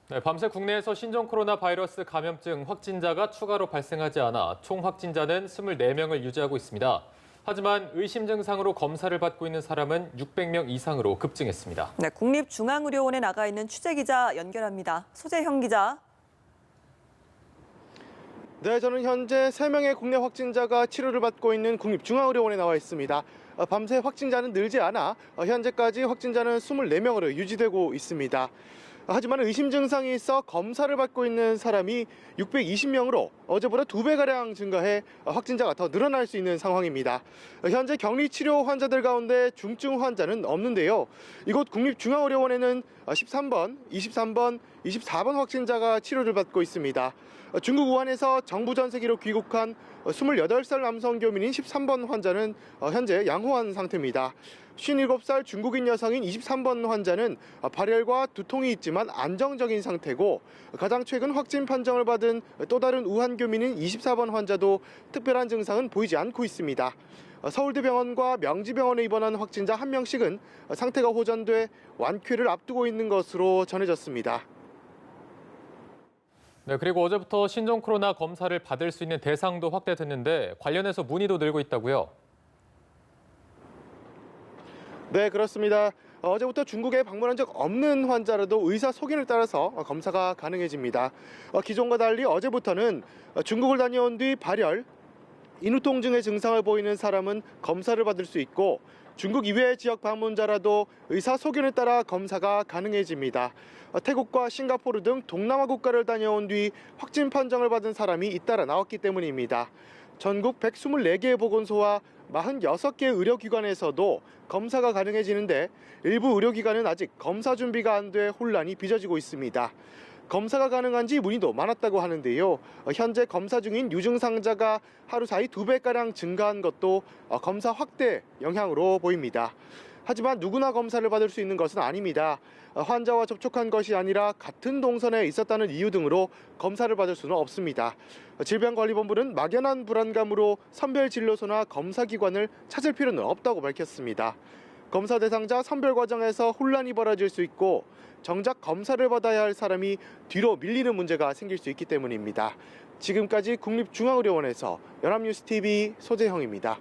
네, 밤새 국내에서 신종 코로나 바이러스 감염증 확진자가 추가로 발생하지 않아 총 확진자는 24명을 유지하고 있습니다. 하지만 의심 증상으로 검사를 받고 있는 사람은 600명 이상으로 급증했습니다. 네, 국립중앙의료원에 나가 있는 취재기자 연결합니다. 소재형 기자. 네, 저는 현재 3명의 국내 확진자가 치료를 받고 있는 국립중앙의료원에 나와 있습니다. 밤새 확진자는 늘지 않아 현재까지 확진자는 24명으로 유지되고 있습니다. 하지만 의심 증상이 있어 검사를 받고 있는 사람이 620명으로 어제보다 2배가량 증가해 확진자가 더 늘어날 수 있는 상황입니다. 현재 격리 치료 환자들 가운데 중증 환자는 없는데요. 이곳 국립중앙의료원에는 13번, 23번, 24번 확진자가 치료를 받고 있습니다. 중국 우한에서 정부 전세기로 귀국한 28살 남성 교민인 13번 환자는 현재 양호한 상태입니다. 57살 중국인 여성인 23번 환자는 발열과 두통이 있지만 안정적인 상태고, 가장 최근 확진 판정을 받은 또 다른 우한 교민인 24번 환자도 특별한 증상은 보이지 않고 있습니다. 서울대병원과 명지병원에 입원한 확진자 1명씩은 상태가 호전돼 완쾌를 앞두고 있는 것으로 전해졌습니다. 네, 그리고 어제부터 신종 코로나 검사를 받을 수 있는 대상도 확대됐는데 관련해서 문의도 늘고 있다고요? 네, 그렇습니다. 어제부터 중국에 방문한 적 없는 환자라도 의사 소견을 따라서 검사가 가능해집니다. 기존과 달리 어제부터는 중국을 다녀온 뒤 발열, 인후통증의 증상을 보이는 사람은 검사를 받을 수 있고, 중국 이외의 지역 방문자라도 의사 소견에 따라 검사가 가능해집니다. 태국과 싱가포르 등 동남아 국가를 다녀온 뒤 확진 판정을 받은 사람이 잇따라 나왔기 때문입니다. 전국 124개의 보건소와 46개 의료기관에서도 검사가 가능해지는데, 일부 의료기관은 아직 검사 준비가 안 돼 혼란이 빚어지고 있습니다. 검사가 가능한지 문의도 많았다고 하는데요. 현재 검사 중인 유증상자가 하루 사이 2배가량 증가한 것도 검사 확대 영향으로 보입니다. 하지만 누구나 검사를 받을 수 있는 것은 아닙니다. 환자와 접촉한 것이 아니라 같은 동선에 있었다는 이유 등으로 검사를 받을 수는 없습니다. 질병관리본부는 막연한 불안감으로 선별진료소나 검사기관을 찾을 필요는 없다고 밝혔습니다. 검사 대상자 선별 과정에서 혼란이 벌어질 수 있고, 정작 검사를 받아야 할 사람이 뒤로 밀리는 문제가 생길 수 있기 때문입니다. 지금까지 국립중앙의료원에서 연합뉴스TV 소재형입니다.